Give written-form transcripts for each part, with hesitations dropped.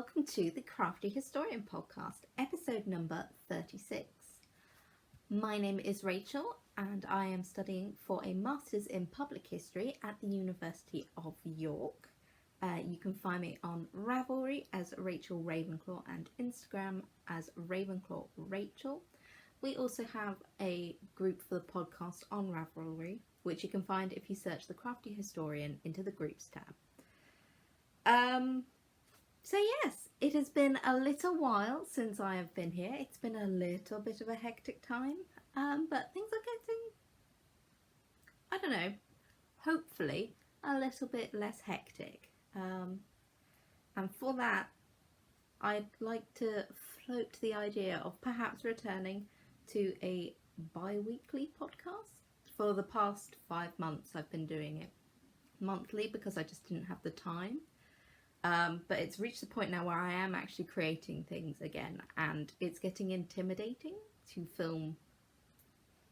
welcome to the Crafty Historian podcast, episode number 36. My name is Rachel and I am studying for a Masters in Public History at the University of York. You can find me on Ravelry as RachelRavenclaw and Instagram as RavenclawRachel. We also have a group for the podcast on Ravelry, which you can find if you search the Crafty Historian into the groups tab. So yes, it has been a little while since I have been here. It's been a little bit of a hectic time, but things are getting, I don't know, hopefully a little bit less hectic. And for that, I'd like to float the idea of perhaps returning to a bi-weekly podcast. For the past 5 months I've been doing it monthly because I just didn't have the time. But it's reached the point now where I am actually creating things again, and it's getting intimidating to film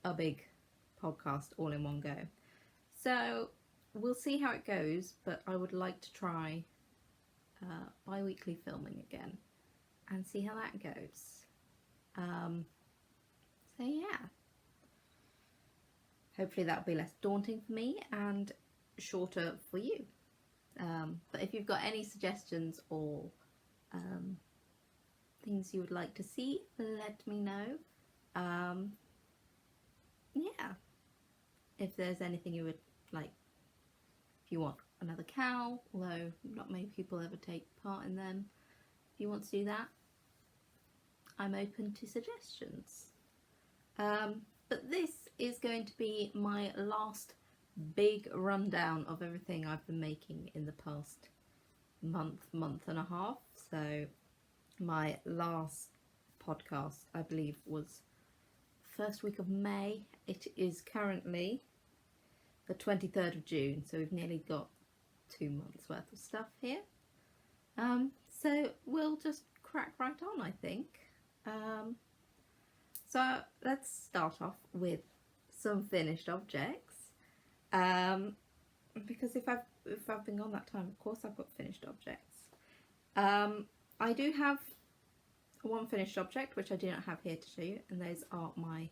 a big podcast all in one go. So we'll see how it goes, but I would like to try bi-weekly filming again and see how that goes. So yeah, hopefully that'll be less daunting for me and shorter for you. But if you've got any suggestions or things you would like to see, let me know. Yeah, if there's anything you would like, if you want another cow, although not many people ever take part in them, if you want to do that, I'm open to suggestions. But this is going to be my last big rundown of everything I've been making in the past month and a half. So my last podcast, I believe, was first week of May. It is currently the 23rd of June, so we've nearly got 2 months worth of stuff here. So we'll just crack right on, I think. So let's start off with some finished objects. Because if I've been gone that time, of course I've got finished objects. I do have one finished object which I do not have here to show you, and those are my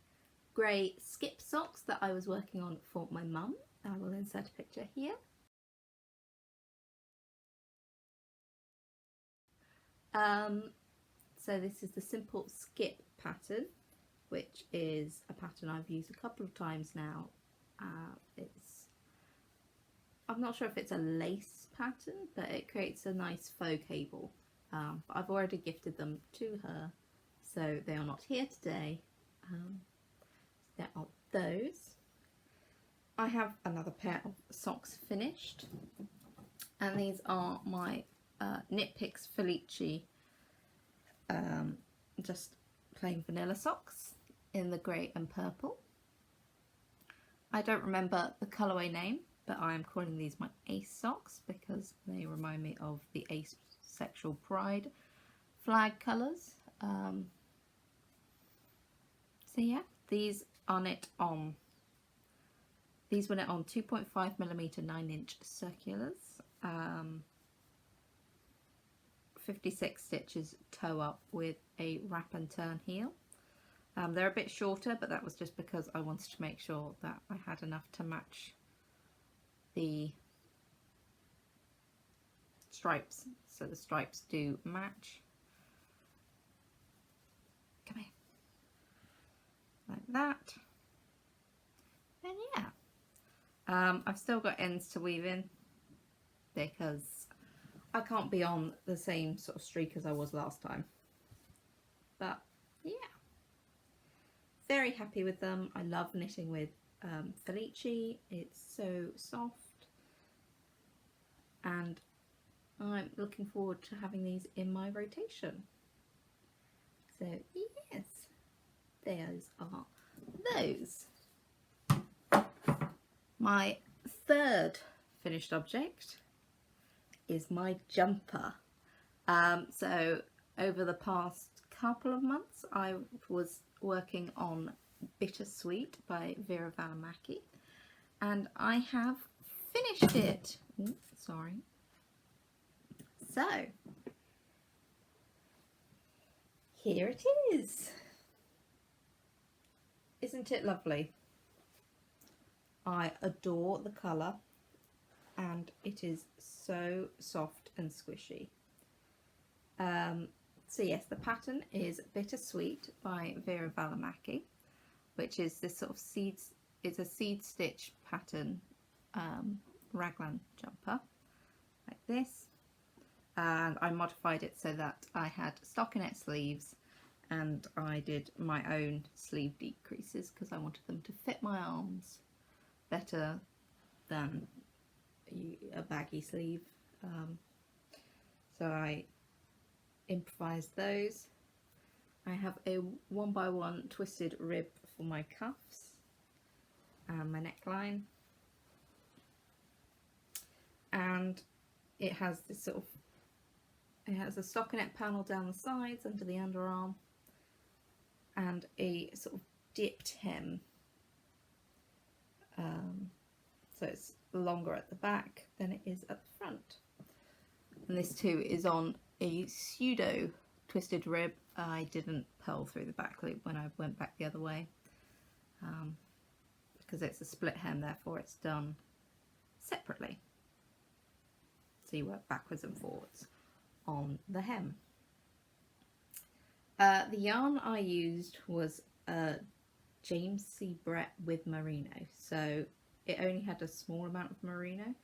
grey skip socks that I was working on for my mum. I will insert a picture here. So this is the simple skip pattern, which is a pattern I've used a couple of times now. I'm not sure if it's a lace pattern, but it creates a nice faux cable. But I've already gifted them to her, so they are not here today. There are those. I have another pair of socks finished, and these are my knit Picks Felici just plain vanilla socks in the grey and purple. I don't remember the colourway name, but I am calling these my Ace socks because they remind me of the Ace Sexual Pride flag colours. So yeah, these are knit on. These were knit on 2.5mm 9-inch circulars. 56 stitches toe up with a wrap and turn heel. They're a bit shorter, but that was just because I wanted to make sure that I had enough to match the stripes, so the stripes do match. Come here, like that. And yeah, I've still got ends to weave in because I can't be on the same sort of streak as I was last time. But yeah, very happy with them. I love knitting with Felici. It's so soft, and I'm looking forward to having these in my rotation. So yes, those are those. My third finished object is my jumper. So over the past couple of months I was working on Bittersweet by Veera Valimaki, and I have finished it. Ooh, sorry. So here it is. Isn't it lovely? I adore the colour, and it is so soft and squishy. So yes, the pattern is Bittersweet by Veera Valimaki, which is this sort of it's a seed stitch pattern raglan jumper like this, and I modified it so that I had stockinette sleeves, and I did my own sleeve decreases because I wanted them to fit my arms better than a baggy sleeve. So I improvised those. I have a 1x1 twisted rib for my cuffs and my neckline, and it has this sort of, it has a stockinette panel down the sides under the underarm and a sort of dipped hem, so it's longer at the back than it is at the front. And this too is on a pseudo twisted rib. I didn't purl through the back loop when I went back the other way, because it's a split hem, therefore it's done separately. So you work backwards and forwards on the hem. The yarn I used was James C. Brett with merino, so it only had a small amount of merino,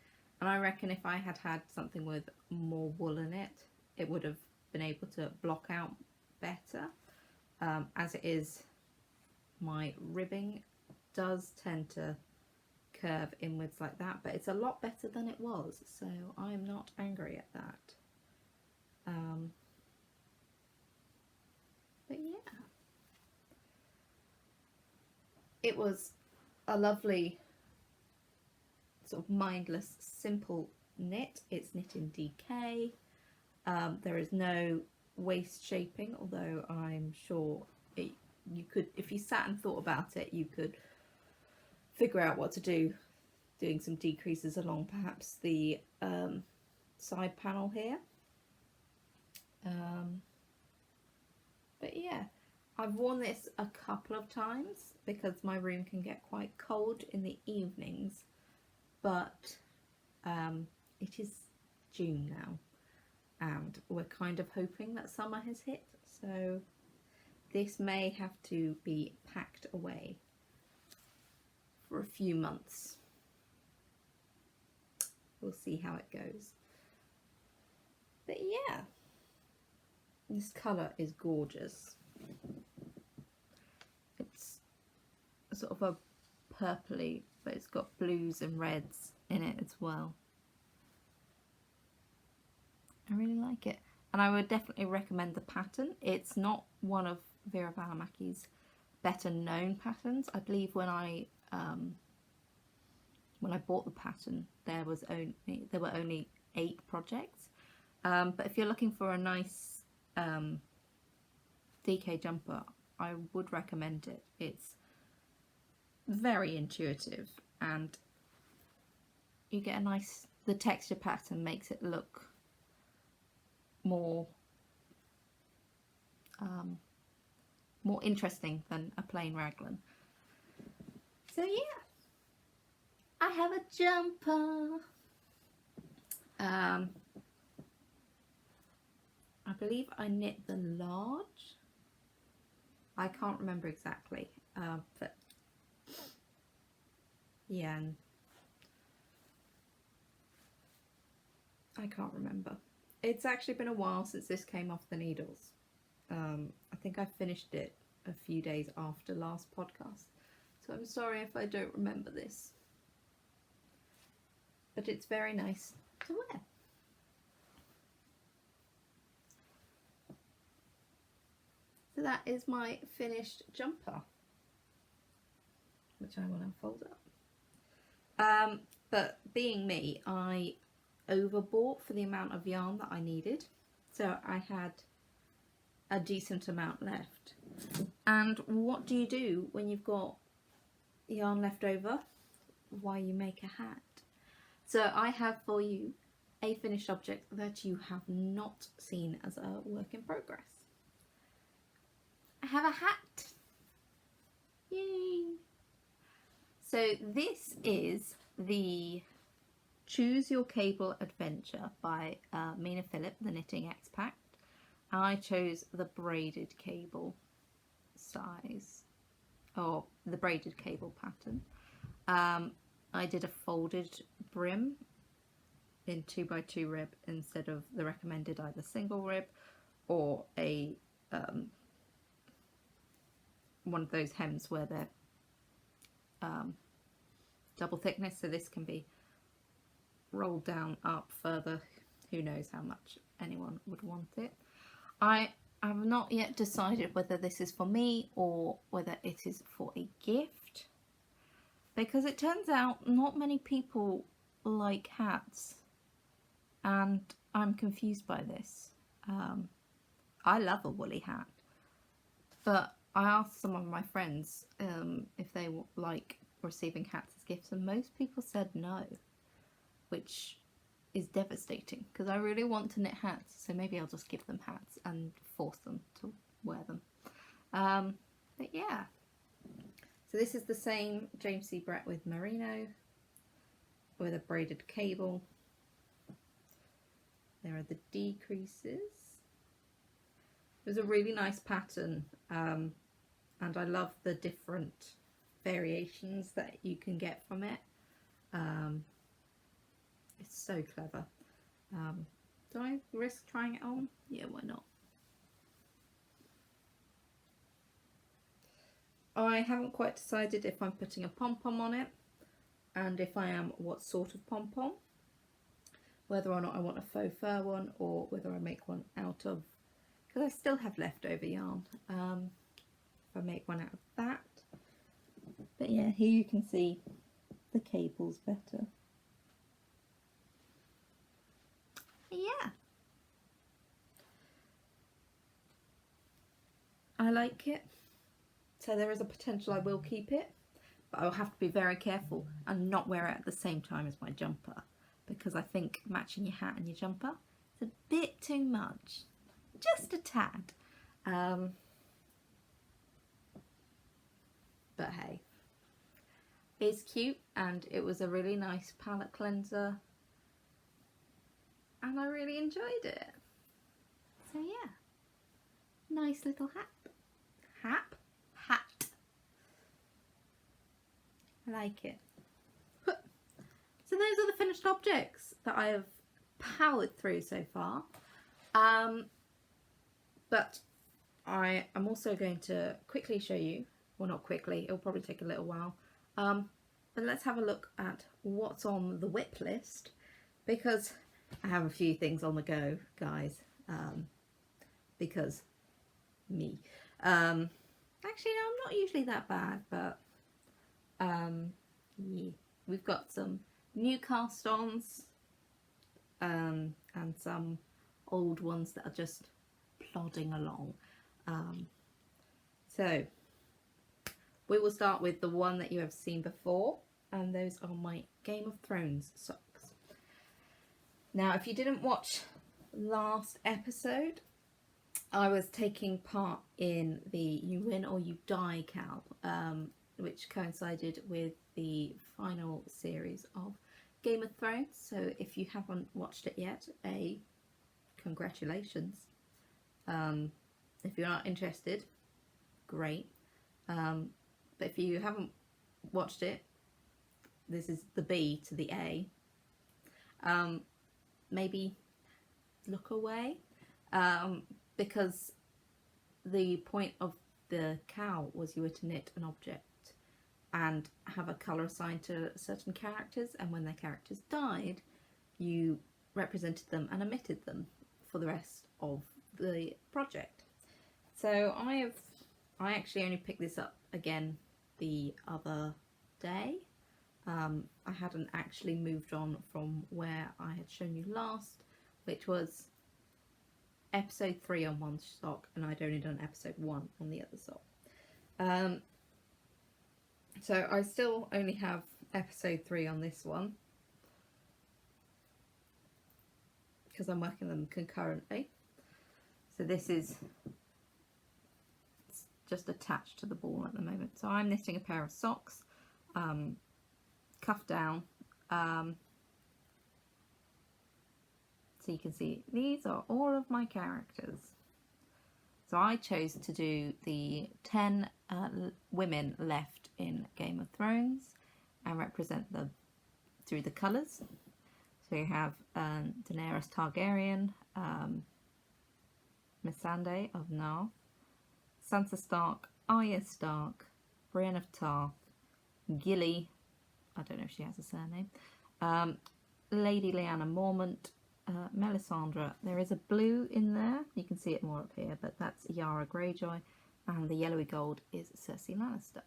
and I reckon if I had had something with more wool in it, it would have been able to block out better. As it is, my ribbing does tend to curve inwards like that, but it's a lot better than it was, so I'm not angry at that. But yeah, it was a lovely sort of mindless, simple knit. It's knit in DK. There is no waist shaping, although I'm sure you could, if you sat and thought about it, you could figure out what to do, doing some decreases along perhaps the side panel here. But yeah, I've worn this a couple of times because my room can get quite cold in the evenings, but it is June now and we're kind of hoping that summer has hit, so this may have to be packed away for a few months. We'll see how it goes. But yeah, this colour is gorgeous. It's sort of a purpley, but it's got blues and reds in it as well. I really like it, and I would definitely recommend the pattern. It's not one of Veera Valimaki's better known patterns. I believe when I bought the pattern, there were only 8 projects. But if you're looking for a nice DK jumper, I would recommend it. It's very intuitive, and you get a nice, the texture pattern makes it look more more interesting than a plain raglan. So yeah, I have a jumper. I believe I knit the large. I can't remember exactly, but yeah, and I can't remember. It's actually been a while since this came off the needles. I think I finished it a few days after last podcast, so I'm sorry if I don't remember this, but it's very nice to wear. So that is my finished jumper, which I will now fold up. But being me, I overbought for the amount of yarn that I needed, so I had a decent amount left. And what do you do when you've got yarn left over? Why, you make a hat. So I have for you a finished object that you have not seen as a work in progress. I have a hat. Yay! So this is the Choose Your Cable Adventure by Mina Philipp, the Knitting Expat. I chose the braided cable size, or the braided cable pattern. I did a folded brim in 2x2 rib instead of the recommended either single rib or a one of those hems where they're double thickness, so this can be rolled down up further. Who knows how much anyone would want it. I have not yet decided whether this is for me or whether it is for a gift, because it turns out not many people like hats and I'm confused by this. I love a woolly hat, but I asked some of my friends if they like receiving hats as gifts, and most people said no, which is devastating because I really want to knit hats, so maybe I'll just give them hats and force them to wear them. But yeah, so this is the same James C. Brett with merino with a braided cable. There are the decreases. It was a really nice pattern, and I love the different variations that you can get from it. It's so clever. Do I risk trying it on? Yeah, why not? I haven't quite decided if I'm putting a pom-pom on it, and if I am, what sort of pom-pom. Whether or not I want a faux fur one or whether I make one out of, because I still have leftover yarn, if I make one out of that. But yeah, here you can see the cables better. Yeah, I like it, so there is a potential I will keep it, but I'll have to be very careful and not wear it at the same time as my jumper, because I think matching your hat and your jumper is a bit too much, just a tad. But hey, it's cute and it was a really nice palette cleanser and I really enjoyed it. So yeah, nice little hat. Hat. I like it. So those are the finished objects that I have powered through so far. But I am also going to quickly show you, well not quickly, it'll probably take a little while, but let's have a look at what's on the whip list, because I have a few things on the go, guys, because me. Actually, no, I'm not usually that bad, but yeah. We've got some new cast-ons and some old ones that are just plodding along. So we will start with the one that you have seen before, and those are my Game of Thrones socks. Now, if you didn't watch last episode, I was taking part in the You Win or You Die KAL, which coincided with the final series of Game of Thrones. So if you haven't watched it yet, congratulations. If you're not interested, great. But if you haven't watched it, this is the B to the A. Maybe look away, because the point of the KAL was you were to knit an object and have a colour assigned to certain characters, and when their characters died, you represented them and omitted them for the rest of the project. So I actually only picked this up again the other day. I hadn't actually moved on from where I had shown you last, which was episode 3 on one sock, and I'd only done episode 1 on the other sock. So I still only have episode 3 on this one, because I'm working them concurrently. So this is just attached to the ball at the moment. So I'm knitting a pair of socks, cuff down. So you can see these are all of my characters. So I chose to do the 10 women left in Game of Thrones and represent them through the colours. So you have Daenerys Targaryen, Missandei of Narth, Sansa Stark, Arya Stark, Brienne of Tarth, Gilly, I don't know if she has a surname, Lady Lyanna Mormont, Melisandre. There is a blue in there, you can see it more up here, but that's Yara Greyjoy, and the yellowy gold is Cersei Lannister.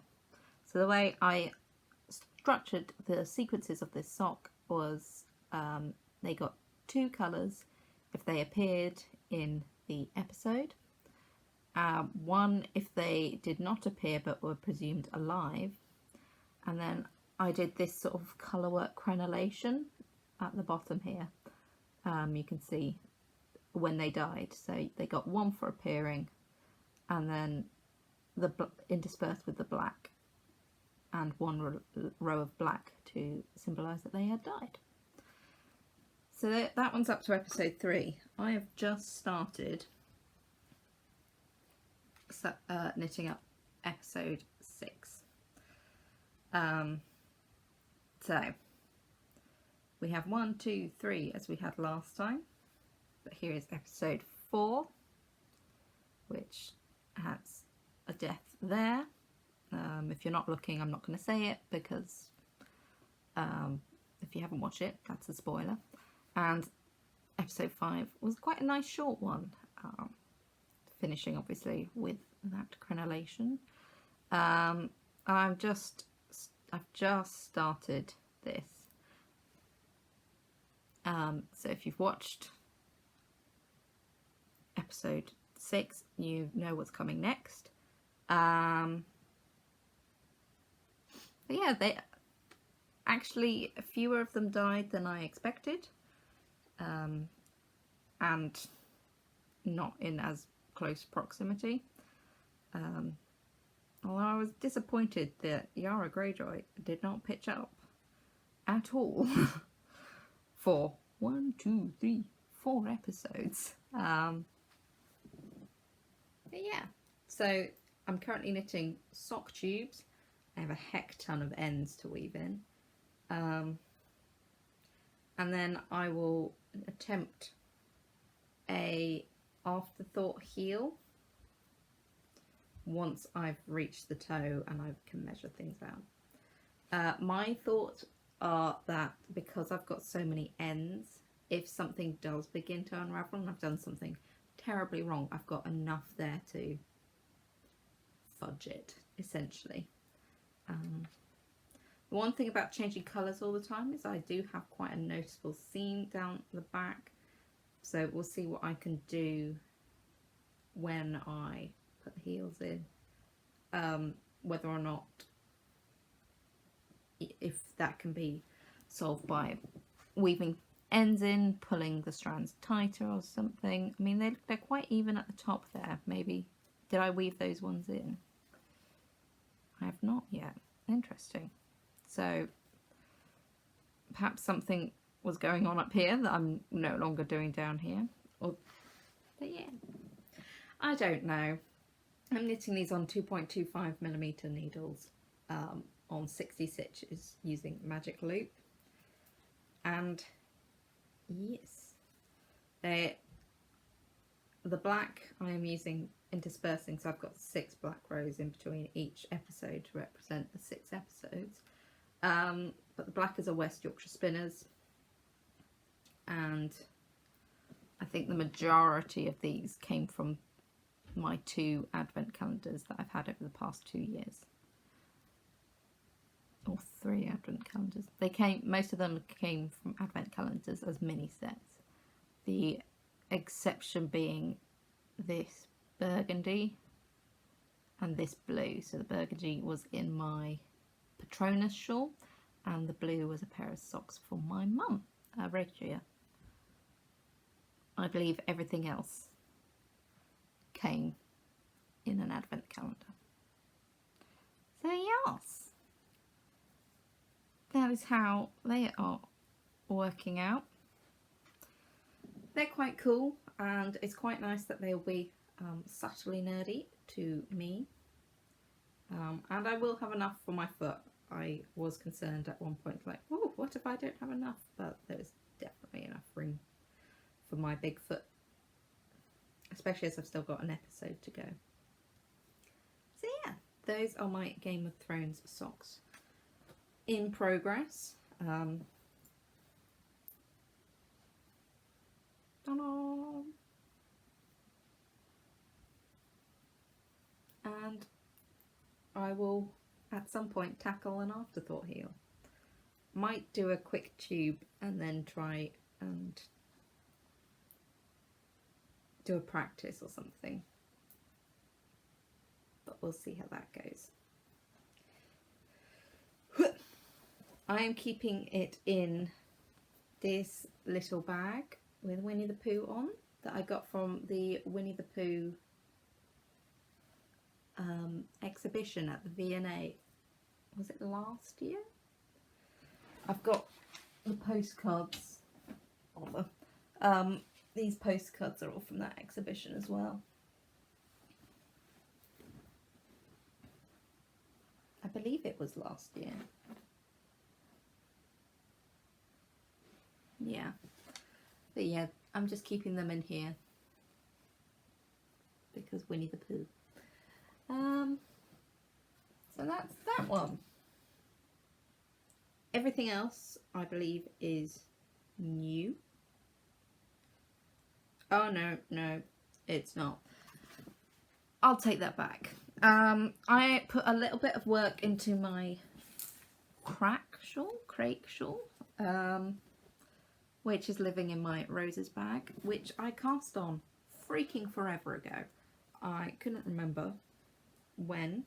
So the way I structured the sequences of this sock was they got 2 colours if they appeared in the episode, 1 if they did not appear but were presumed alive, and then I did this sort of colourwork crenellation at the bottom here. You can see when they died, so they got 1 for appearing, and then interspersed with the black, and 1 row of black to symbolise that they had died. So that one's up to episode 3. I have just started knitting up episode 6. So we have 1, 2, 3 as we had last time, but here is episode 4, which has a death there. If you're not looking, I'm not going to say it because if you haven't watched it, that's a spoiler. And episode 5 was quite a nice short one, finishing obviously with that crenellation. I've just started this. So if you've watched episode 6, you know what's coming next. But yeah, they actually, fewer of them died than I expected, and not in as close proximity. Although I was disappointed that Yara Greyjoy did not pitch up at all for 1, 2, 3, 4 episodes. But yeah, so I'm currently knitting sock tubes. I have a heck ton of ends to weave in. And then I will attempt a afterthought heel once I've reached the toe and I can measure things out. My thoughts are that because I've got so many ends, if something does begin to unravel and I've done something terribly wrong, I've got enough there to fudge it, essentially. The one thing about changing colours all the time is I do have quite a noticeable seam down the back, so we'll see what I can do when I put the heels in, whether or not, if that can be solved by weaving ends in, pulling the strands tighter or something. I mean, they're quite even at the top there. Maybe, did I weave those ones in? I have not yet. Interesting. So perhaps something was going on up here that I'm no longer doing down here. But yeah, I don't know. I'm knitting these on 2.25mm needles on 60 stitches using Magic Loop. And yes, the black I am using interspersing, so I've got 6 black rows in between each episode to represent the 6 episodes. But the black is a West Yorkshire Spinners, and I think the majority of these came from my 2 advent calendars that I've had over the past 2 years, or 3 advent calendars. Most of them came from advent calendars as mini sets, the exception being this burgundy and this blue. So the burgundy was in my Patronus shawl, and the blue was a pair of socks for my mum, Regia. I believe everything else came in an advent calendar. So yes, that is how they are working out. They're quite cool, and it's quite nice that they'll be subtly nerdy to me. And I will have enough for my foot. I was concerned at one point, like, oh, what if I don't have enough? But there's definitely enough room for my big foot, especially as I've still got an episode to go. So yeah, those are my Game of Thrones socks in progress. And I will at some point tackle an afterthought heel. Might do a quick tube and then try and do a practice or something, but we'll see how that goes. I am keeping it in this little bag with Winnie the Pooh on that I got from the Winnie the Pooh exhibition at the V&A. Was it last year? I've got the postcards of them. These postcards are all from that exhibition as well. I believe it was last year. Yeah. But yeah, I'm just keeping them in here because Winnie the Pooh. So that's that one. Everything else, I believe, is new. Oh, no, it's not. I'll take that back. I put a little bit of work into my Craic shawl, which is living in my roses bag, which I cast on freaking forever ago. I couldn't remember when,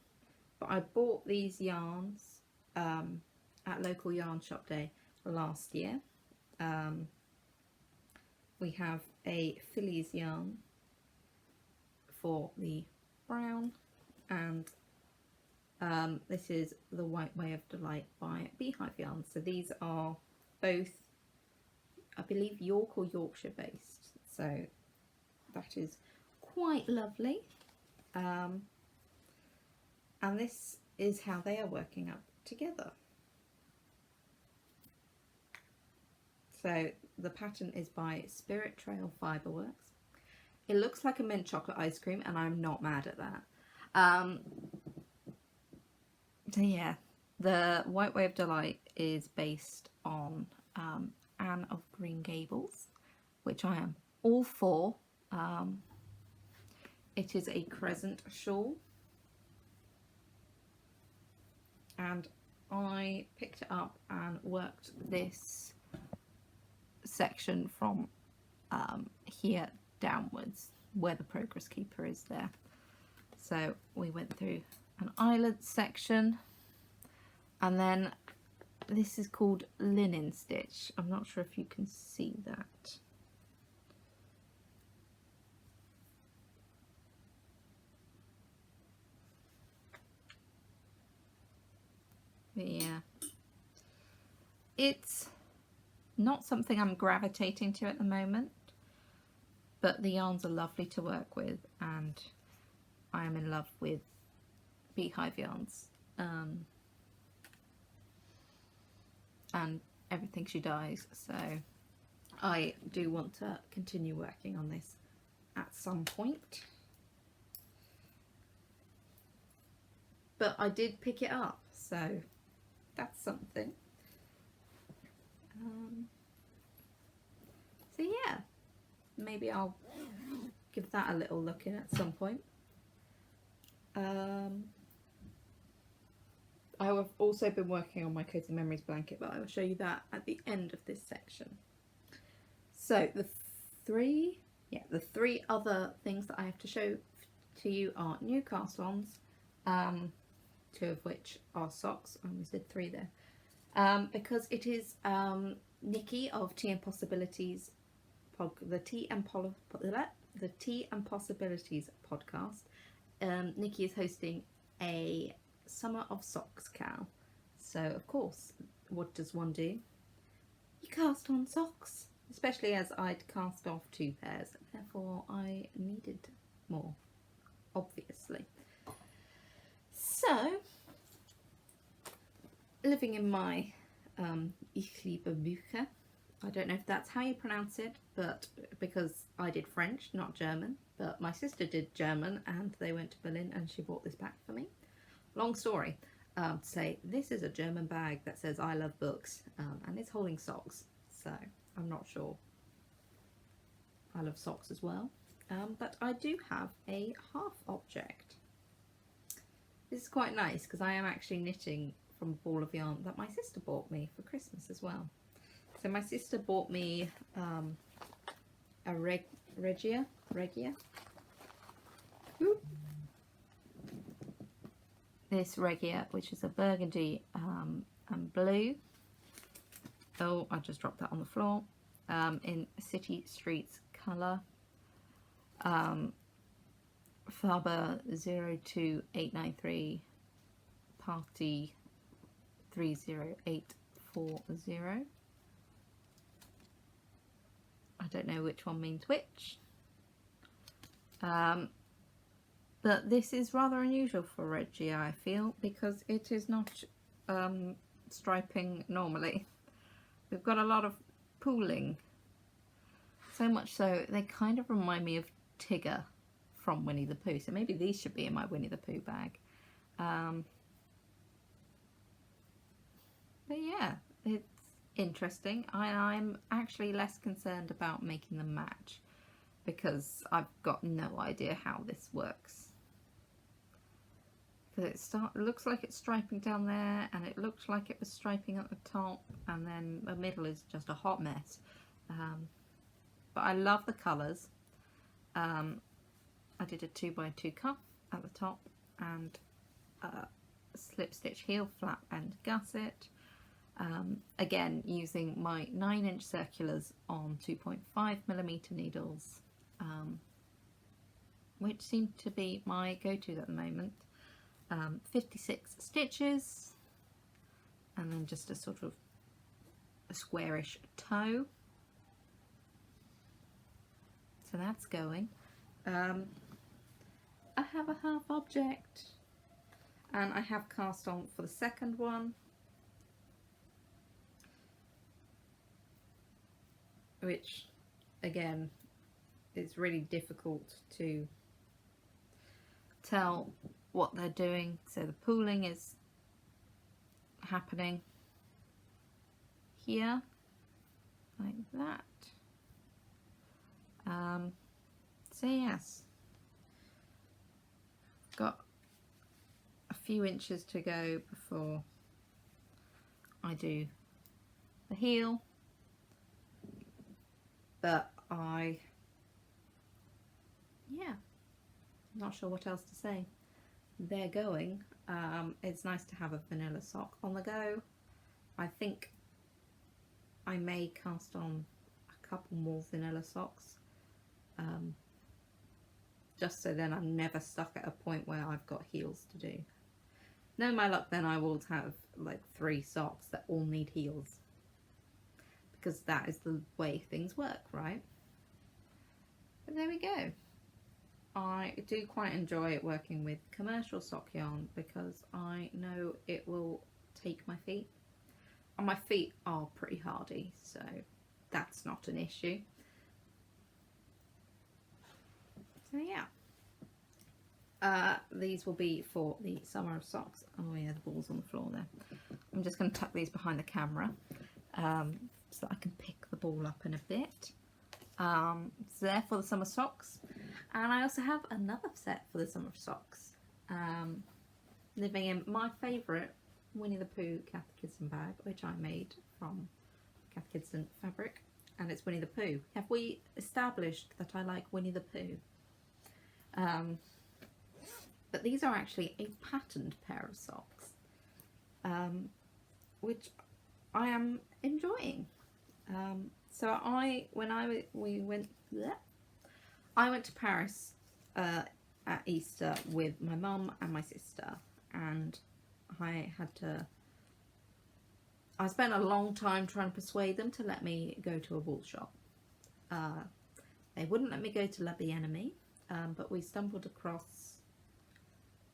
but I bought these yarns at local yarn shop day last year. We have a Phillies yarn for the brown, and this is the White Way of Delight by Beehive Yarn. So these are both, I believe, York or Yorkshire based, so that is quite lovely. And this is how they are working up together. So the pattern is by Spirit Trail Fibreworks. It looks like a mint chocolate ice cream, and I'm not mad at that. So yeah, the White Way of Delight is based on Anne of Green Gables, which I am all for. It is a crescent shawl, and I picked it up and worked this section from here downwards where the progress keeper is there. So we went through an eyelid section, and then this is called linen stitch. I'm not sure if you can see that. But yeah, it's not something I'm gravitating to at the moment, but the yarns are lovely to work with, and I am in love with Beehive yarns and everything she dyes, so I do want to continue working on this at some point. But I did pick it up, so that's something. So yeah, maybe I'll give that a little look in at some point. I have also been working on my Cozy Memories blanket, but I will show you that at the end of this section. So the three other things that I have to show to you are new cast-ons, two of which are socks. I almost did three there. Because it is Nikki of Tea and Possibilities, the Tea and Possibilities podcast. Nikki is hosting a Summer of Socks KAL. So of course, what does one do? You cast on socks, especially as I'd cast off 2 pairs, therefore I needed more, obviously. So, living in my Ich liebe Bücher, I don't know if that's how you pronounce it, but because I did French, not German, but my sister did German and they went to Berlin and she bought this bag for me. Long story to say, this is a German bag that says I love books and it's holding socks, so I'm not sure. I love socks as well, but I do have a half object. This is quite nice because I am actually knitting from a ball of yarn that my sister bought me for Christmas as well. So my sister bought me a Regia. Ooh. This Regia, which is a burgundy and blue. Oh, I just dropped that on the floor. In City Streets colour. Faber 02893 Party 30840. I don't know which one means which. But this is rather unusual for Regia, I feel, because it is not striping normally. We've got a lot of pooling. So much so, they kind of remind me of Tigger from Winnie the Pooh. So maybe these should be in my Winnie the Pooh bag. But yeah, it's interesting. I'm actually less concerned about making them match because I've got no idea how this works. Because it looks like it's striping down there, and it looked like it was striping at the top, and then the middle is just a hot mess. But I love the colours. I did a 2x2 cuff at the top and a slip stitch heel flap and gusset. Again, using my 9-inch circulars on 2.5mm needles, which seem to be my go-to at the moment. 56 stitches, and then just a sort of a squarish toe. So that's going. I have a half object, and I have cast on for the second one, which again is really difficult to tell what they're doing. So the pooling is happening here like that. So yes, got a few inches to go before I do the heel, but I'm not sure what else to say. They're going. It's nice to have a vanilla sock on the go. I think I may cast on a couple more vanilla socks, just so then I'm never stuck at a point where I've got heels to do. No, my luck, then I will have like 3 socks that all need heels, because that is the way things work, right? But there we go. I do quite enjoy working with commercial sock yarn because I know it will take my feet, and my feet are pretty hardy, so that's not an issue. So yeah, these will be for the Summer of Socks. Oh yeah, the ball's on the floor there. I'm just going to tuck these behind the camera so that I can pick the ball up in a bit. So there for the Summer Socks, and I also have another set for the Summer Socks, living in my favourite Winnie the Pooh Catechism bag, which I made from Catechism fabric, and it's Winnie the Pooh. Have we established that I like Winnie the Pooh? But these are actually a patterned pair of socks, which I am enjoying. So I went to Paris at Easter with my mum and my sister, and I spent a long time trying to persuade them to let me go to a wool shop. They wouldn't let me go to La Bien-Aimée, but we stumbled across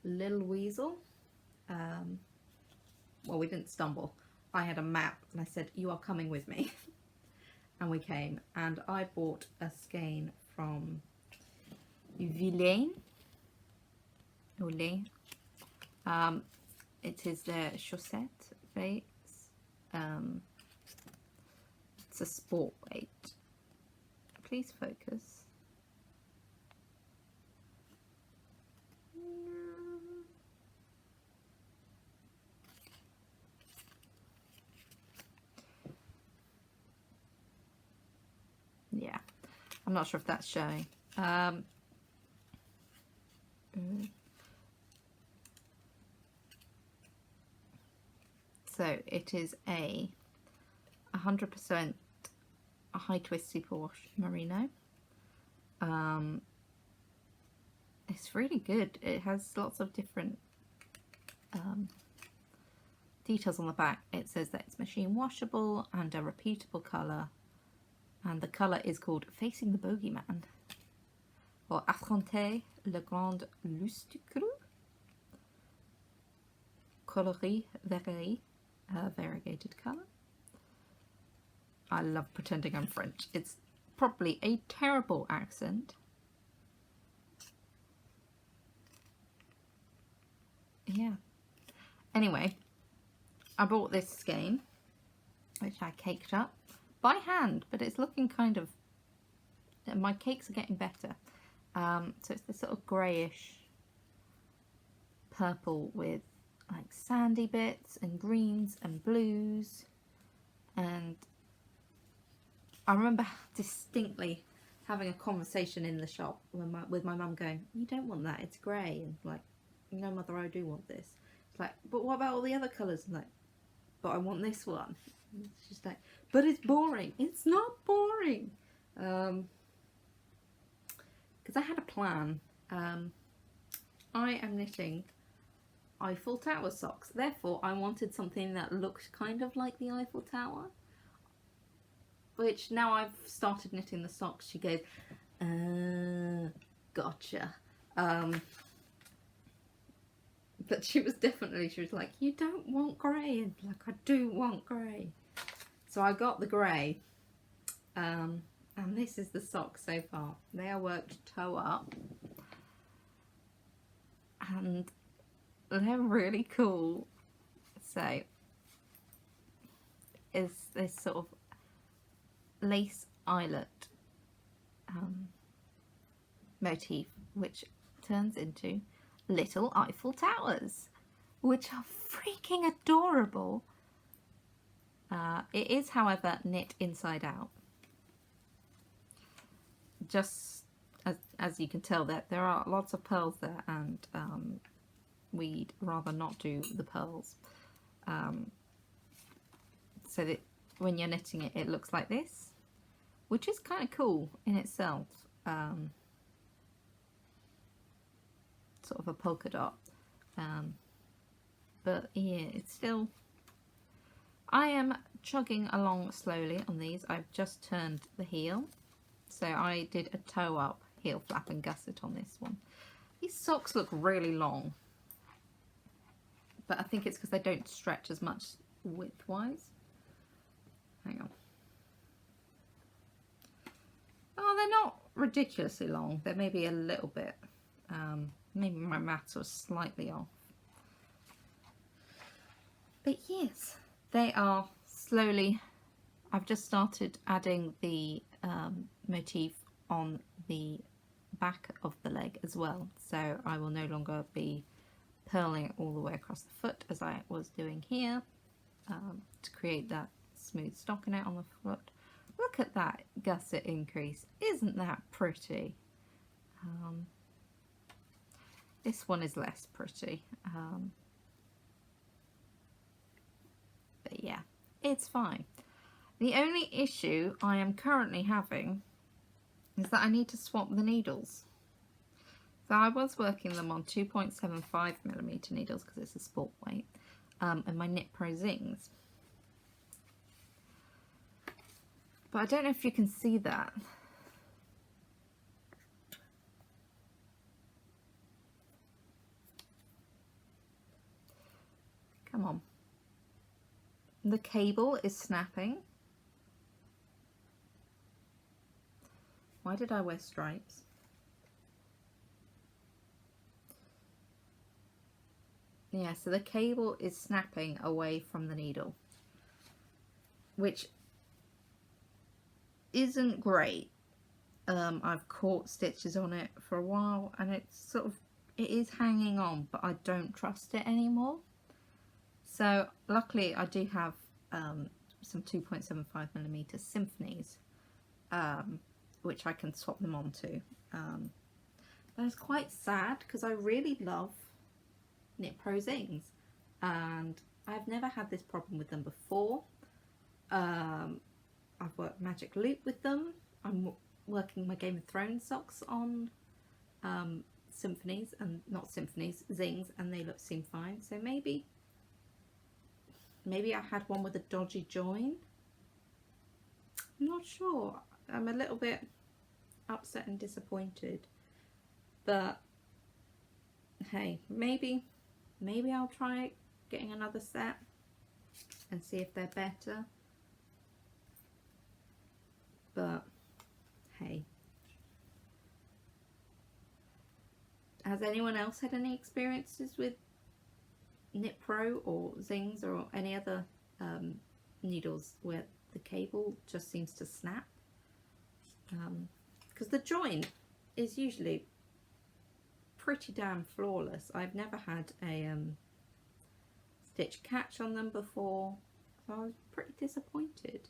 Little Weasel. Well, we didn't stumble. I had a map and I said, you are coming with me. And we came, and I bought a skein from Vilain. It is their chaussette base. It's a sport weight. Please focus. Yeah, I'm not sure if that's showing. So it is a 100% high twist superwash merino. It's really good. It has lots of different details on the back. It says that it's machine washable and a repeatable colour, and the colour is called Facing the Bogeyman, or Affronter le Grand Lusticru, coloris Vray, variegated colour. I love pretending I'm French. It's probably a terrible accent. Yeah. Anyway, I bought this skein, which I caked up by hand, but it's looking kind of, my cakes are getting better. So it's this sort of greyish purple with like sandy bits and greens and blues, and I remember distinctly having a conversation in the shop with my mum going, you don't want that, it's grey, and like, no mother, I do want this. It's like, but what about all the other colours? I'm like, but I want this one. And she's like, but it's boring. It's not boring. Because I had a plan. I am knitting Eiffel Tower socks. Therefore, I wanted something that looked kind of like the Eiffel Tower. Which, now I've started knitting the socks, she goes, gotcha. But she was like, you don't want grey. And like, I do want grey. So I got the grey. And this is the sock so far. They are worked toe up. And they're really cool. So, is this sort of lace eyelet motif, which turns into little Eiffel Towers, which are freaking adorable. It is, however, knit inside out. Just as you can tell, that there are lots of pearls there, and we'd rather not do the pearls. So that when you're knitting it, it looks like this, which is kind of cool in itself. Sort of a polka dot. But yeah, it's still... I am chugging along slowly on these. I've just turned the heel. So I did a toe up, heel flap and gusset on this one. These socks look really long. But I think it's because they don't stretch as much width-wise. Hang on. Oh, they're not ridiculously long. They're maybe a little bit. Maybe my maths was slightly off. But yes, they are slowly... I've just started adding the motif on the back of the leg as well. So I will no longer be purling it all the way across the foot as I was doing here, to create that smooth stockinette on the foot. Look at that gusset increase. Isn't that pretty? This one is less pretty. But yeah, it's fine. The only issue I am currently having is that I need to swap the needles. So I was working them on 2.75mm needles because it's a sport weight. and my Knit Pro Zings. But I don't know if you can see that. Come on. The cable is snapping. Why did I wear stripes? Yeah, so the cable is snapping away from the needle, which isn't great. I've caught stitches on it for a while and it's sort of, it is hanging on, but I don't trust it anymore. So luckily I do have some 2.75mm symphonies, which I can swap them onto. But it's quite sad because I really love Knit Pro Zings and I've never had this problem with them before. I've worked Magic Loop with them. I'm working my Game of Thrones socks on symphonies, and not symphonies, zings, and they seem fine. So maybe I had one with a dodgy join. I'm not sure. I'm a little bit upset and disappointed. But hey, maybe I'll try getting another set and see if they're better. But hey, has anyone else had any experiences with Knit Pro or Zings or any other needles where the cable just seems to snap? Because the join is usually pretty damn flawless. I've never had a stitch catch on them before, so I was pretty disappointed.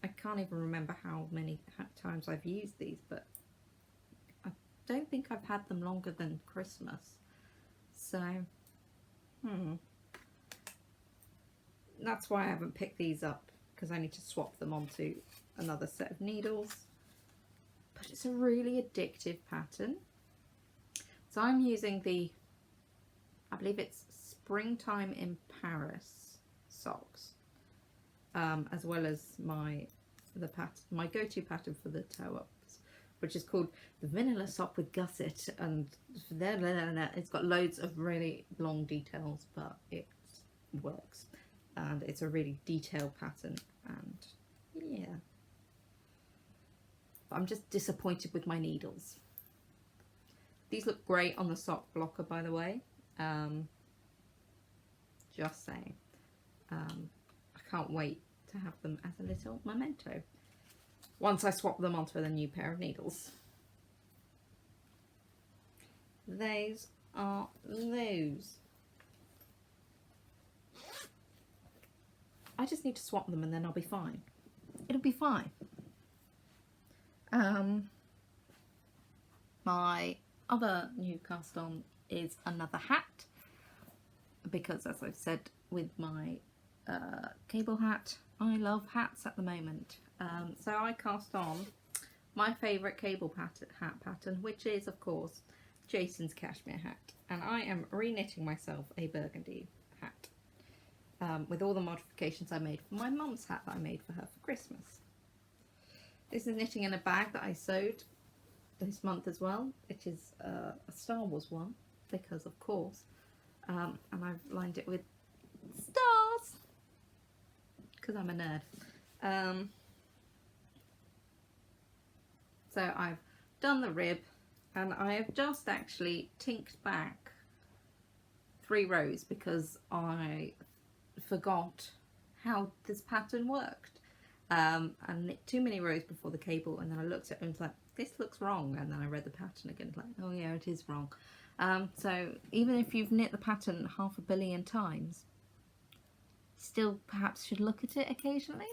I can't even remember how many times I've used these, but I don't think I've had them longer than Christmas. So, that's why I haven't picked these up, because I need to swap them onto another set of needles. But it's a really addictive pattern. So I'm using the, I believe it's Springtime in Paris socks, as well as my go-to pattern for the toe ups, which is called the Vanilla Sock with Gusset, and it's got loads of really long details, but it works, and it's a really detailed pattern, and yeah. But I'm just disappointed with my needles. These look great on the sock blocker, by the way. Just saying. I can't wait to have them as a little memento once I swap them onto the new pair of needles. Those are those. I just need to swap them and then I'll be fine. It'll be fine. My other new cast on is another hat, because as I've said with my cable hat, I love hats at the moment. So I cast on my favourite cable hat pattern, which is of course Jason's cashmere hat, and I am re-knitting myself a burgundy hat with all the modifications I made for my mum's hat that I made for her for Christmas. This is knitting in a bag that I sewed this month as well, which is a Star Wars one, because of course, and I've lined it with stars because I'm a nerd. So I've done the rib, and I have just actually tinked back 3 rows because I forgot how this pattern worked. And knit too many rows before the cable, and then I looked at it and was like, this looks wrong, and then I read the pattern again, like, oh yeah, it is wrong. So even if you've knit the pattern 500 million times, still perhaps should look at it occasionally.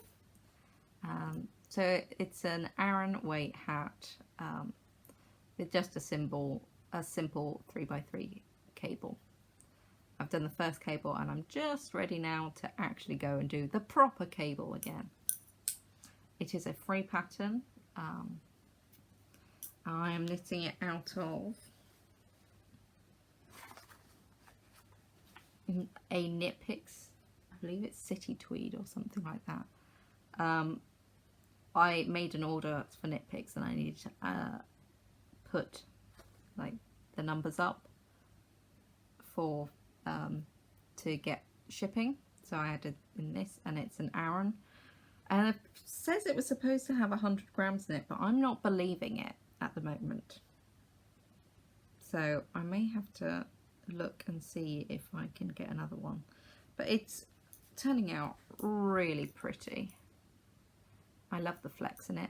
So it's an Aran weight hat with just a simple 3x3 cable. I've done the first cable and I'm just ready now to actually go and do the proper cable again. It is a free pattern. I am knitting it out of a knit picks, I believe it's City Tweed or something like that. I made an order for knit picks and I needed to put like the numbers up for to get shipping, so I added in this, and it's an Aran, and it says it was supposed to have 100 grams in it, but I'm not believing it at the moment, so I may have to look and see if I can get another one. But it's turning out really pretty. I love the flex in it.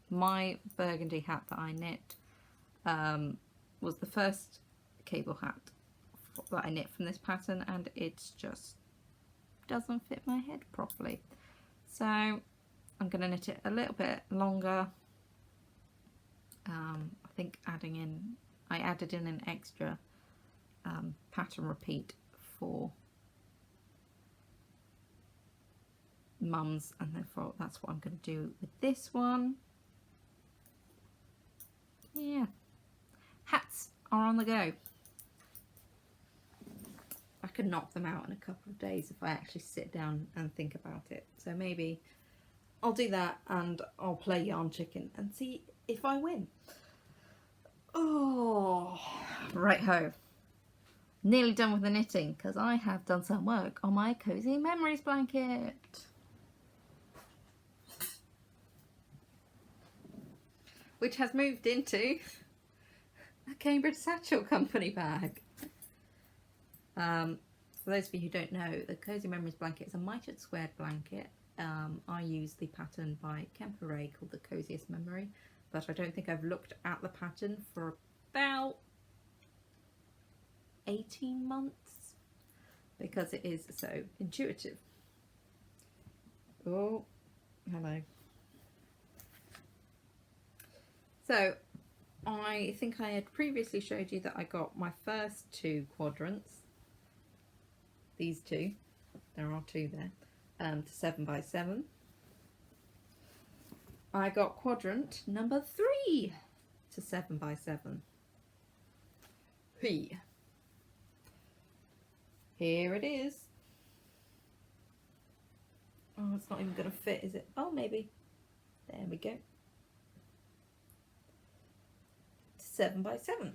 My burgundy hat that I knit was the first cable hat that I knit from this pattern, and it just doesn't fit my head properly. So I'm going to knit it a little bit longer. I think I added in an extra pattern repeat for Mum's, and therefore that's what I'm going to do with this one. Yeah, hats are on the go. I could knock them out in a couple of days if I actually sit down and think about it. So maybe I'll do that, and I'll play Yarn Chicken and see if I win. Oh, right ho. Nearly done with the knitting because I have done some work on my Cozy Memories blanket. Which has moved into a Cambridge Satchel Company bag. For those of you who don't know, the Cozy Memories blanket is a mitered squared blanket. I use the pattern by Kemper Wray called the Coziest Memory, but I don't think I've looked at the pattern for about 18 months because it is so intuitive. Oh, hello. So I think I had previously showed you that I got my first two quadrants, these two, there are two there, to 7x7. I got quadrant number 3 to 7x7. Here it is. Oh, it's not even going to fit, is it? Oh, maybe. There we go. 7x7.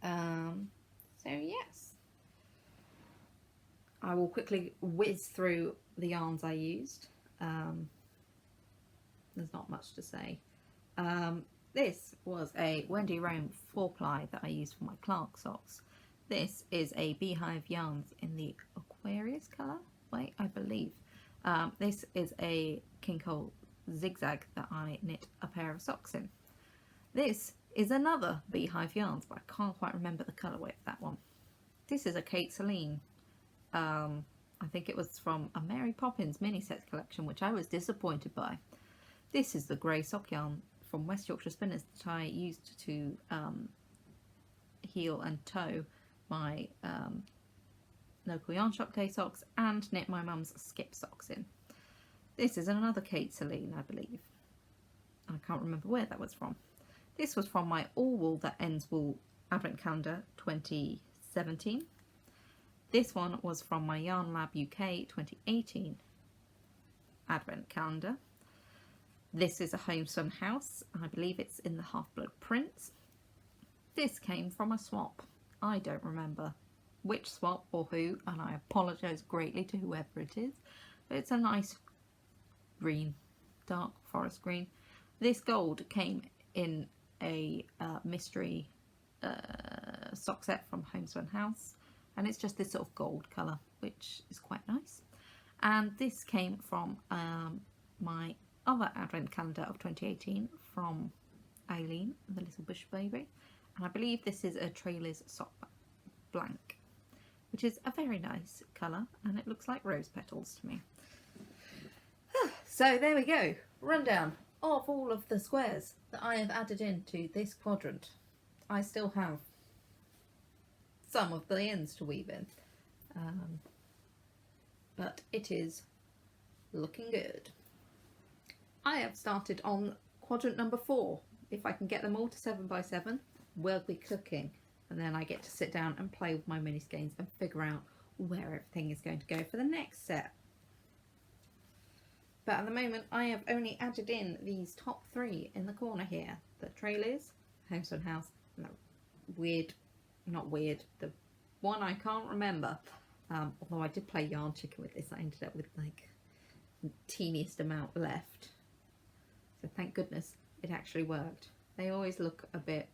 So yes, I will quickly whiz through the yarns I used. There's not much to say. This was a Wendy Rome 4-ply that I used for my Clark socks. This is a Beehive Yarns in the Aquarius colour, wait, I believe. This is a King Cole zigzag that I knit a pair of socks in. This is another Beehive Yarns, but I can't quite remember the colourway of that one. This is a Kate Celine. I think it was from a Mary Poppins mini sets collection, which I was disappointed by. This is the grey sock yarn from West Yorkshire Spinners that I used to heel and toe my local yarn shop day socks and knit my mum's skip socks in. This is another Kate Celine, I believe. I can't remember where that was from. This was from my All Wool That Ends Wool Advent Calendar 2017. This one was from my Yarn Lab UK 2018 Advent Calendar. This is a Thomson house. I believe it's in the Half-Blood prints. This came from a swap. I don't remember which swap or who, and I apologise greatly to whoever it is. But it's a nice green, dark forest green. This gold came in a mystery sock set from Thomson House, and it's just this sort of gold colour, which is quite nice. And this came from my other advent calendar of 2018 from Aileen, the Little Bush Baby, and I believe this is a Trailers sock blank, which is a very nice colour, and it looks like rose petals to me. So there we go, rundown of all of the squares that I have added into this quadrant. I still have some of the ends to weave in, but it is looking good. I have started on quadrant number 4. If I can get them all to 7x7, we'll be cooking. and then I get to sit down and play with my mini skeins and figure out where everything is going to go for the next set. But at the moment I have only added in these top 3 in the corner here. The Trailers, House on House, and that weird, not weird, the one I can't remember. Although I did play Yarn Chicken with this, I ended up with like the teeniest amount left. So thank goodness it actually worked. They always look a bit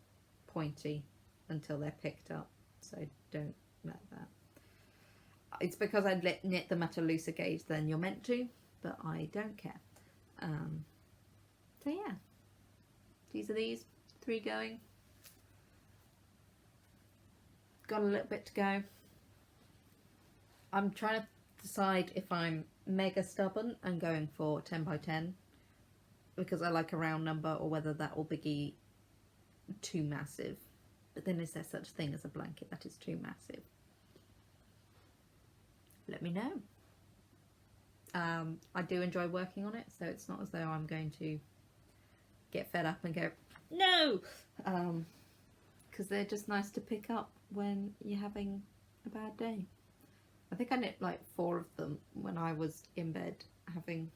pointy until they're picked up, so don't let that. It's because I knit them at a looser gauge than you're meant to, but I don't care. So yeah, these are these 3 going. Got a little bit to go. I'm trying to decide if I'm mega stubborn and going for 10 by 10 because I like a round number, or whether that will be too massive. But then is there such a thing as a blanket that is too massive? Let me know. I do enjoy working on it, so it's not as though I'm going to get fed up and go, no! Because they're just nice to pick up when you're having a bad day. I think I knit like 4 of them when I was in bed having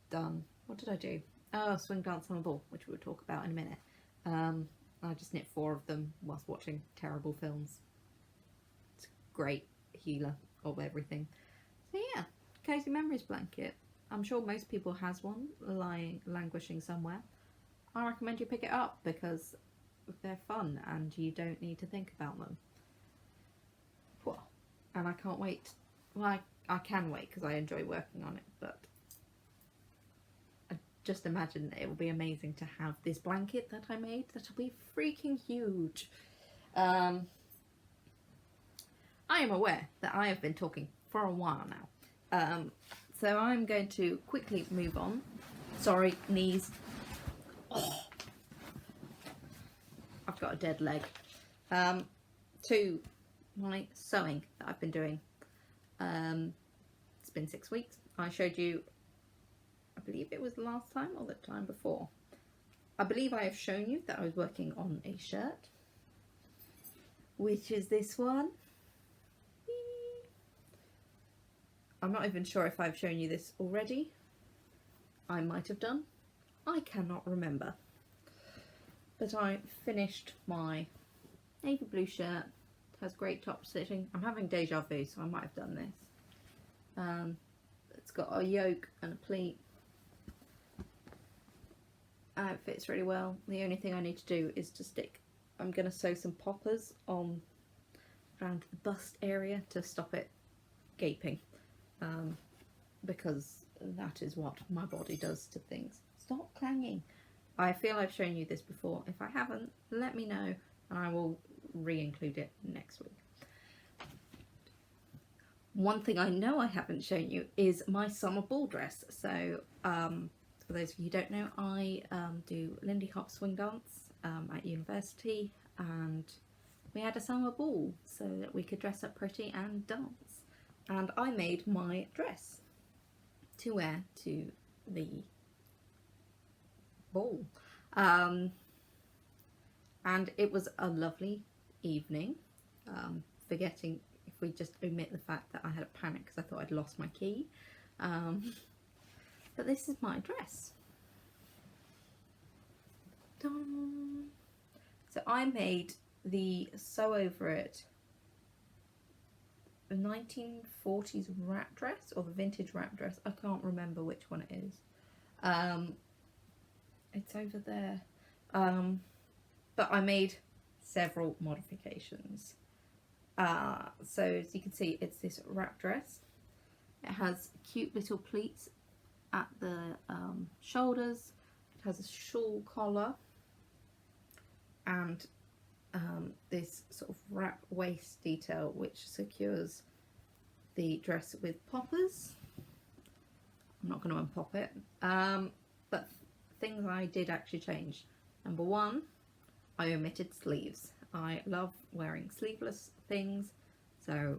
done, what did I do? Oh, swing dance on a ball, which we'll talk about in a minute. I just knit 4 of them whilst watching terrible films. It's a great healer of everything. So yeah, Cozy Memories blanket. I'm sure most people has one lying, languishing somewhere. I recommend you pick it up because they're fun and you don't need to think about them. And I can't wait. Well, I can wait because I enjoy working on it, but I just imagine that it will be amazing to have this blanket that I made. That'll be freaking huge. I am aware that I have been talking for a while now. So I'm going to quickly move on. Sorry, knees. Oh. I've got a dead leg. To my sewing that I've been doing. It's been 6 weeks. I showed you, I believe it was the last time or the time before. I believe I have shown you that I was working on a shirt, which is this one. I'm not even sure if I've shown you this already. I might have done. I cannot remember. But I finished my navy blue shirt. It has great top stitching. I'm having deja vu, so I might have done this. It's got a yoke and a pleat. It fits really well. The only thing I need to do is to stick, I'm going to sew some poppers on around the bust area to stop it gaping. Because that is what my body does to things. Stop clanging. I feel I've shown you this before. If I haven't, let me know and I will re-include it next week. One thing I know I haven't shown you is my summer ball dress. So for those of you who don't know, I do Lindy Hop swing dance at university, and we had a summer ball so that we could dress up pretty and dance. And I made my dress to wear to the ball. And it was a lovely evening, forgetting, if we just omit the fact that I had a panic because I thought I'd lost my key. But this is my dress. Dun. So I made the sew over it the 1940s wrap dress, or the vintage wrap dress. I can't remember which one it is. It's over there. But I made several modifications. So as you can see, it's this wrap dress. It has cute little pleats at the shoulders. It has a shawl collar and this sort of wrap waist detail which secures the dress with poppers. I'm not going to unpop it, but things I did actually change. Number one, I omitted sleeves. I love wearing sleeveless things, so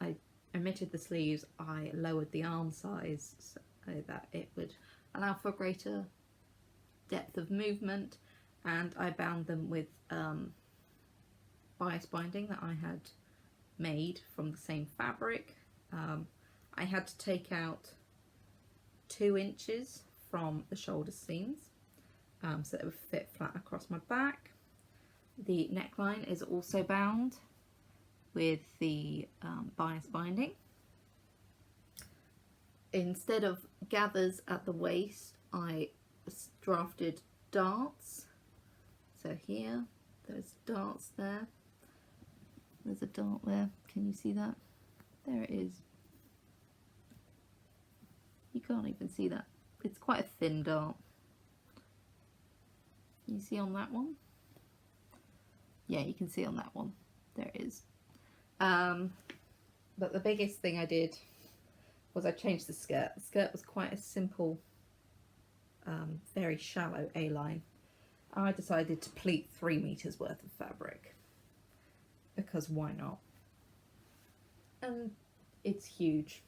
I omitted the sleeves. I lowered the arm size so that it would allow for greater depth of movement, and I bound them with bias binding that I had made from the same fabric. I had to take out 2 inches from the shoulder seams so that it would fit flat across my back. The neckline is also bound with the bias binding. Instead of gathers at the waist, I drafted darts. So here, there's darts there. There's a dart there. Can you see that? There it is. You can't even see that. It's quite a thin dart. You see on that one? Yeah, you can see on that one. There it is. But the biggest thing I did was I changed the skirt. The skirt was quite a simple, very shallow A-line. I decided to pleat 3 meters worth of fabric because why not? And it's huge.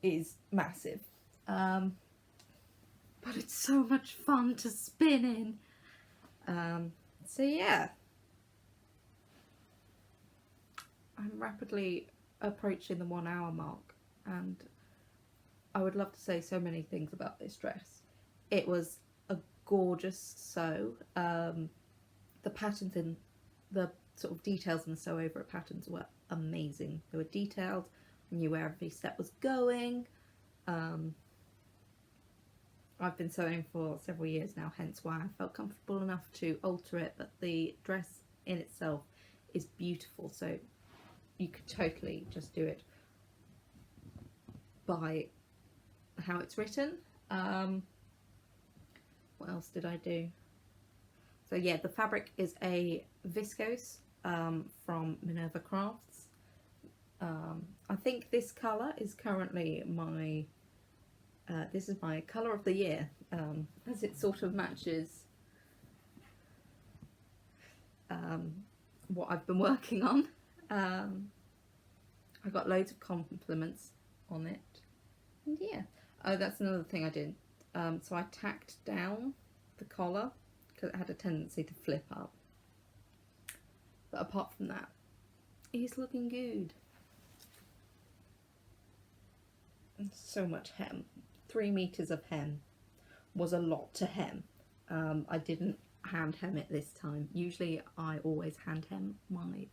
It is massive. But it's so much fun to spin in. So yeah, I'm rapidly approaching the 1 hour mark, and I would love to say so many things about this dress. It was a gorgeous sew. The patterns in the sort of details in the sew over it patterns were amazing. They were detailed. I knew where every step was going. I've been sewing for several years now, hence why I felt comfortable enough to alter it, but the dress in itself is beautiful, so you could totally just do it by how it's written. What else did I do? So yeah, the fabric is a viscose from Minerva Crafts. I think this colour is currently my this is my colour of the year, as it sort of matches what I've been working on. I got loads of compliments on it, and yeah. Oh, that's another thing I did. So I tacked down the collar because it had a tendency to flip up. But apart from that, it's looking good. And so much hem. 3 meters of hem was a lot to hem. I didn't hand hem it this time. Usually I always hand hem my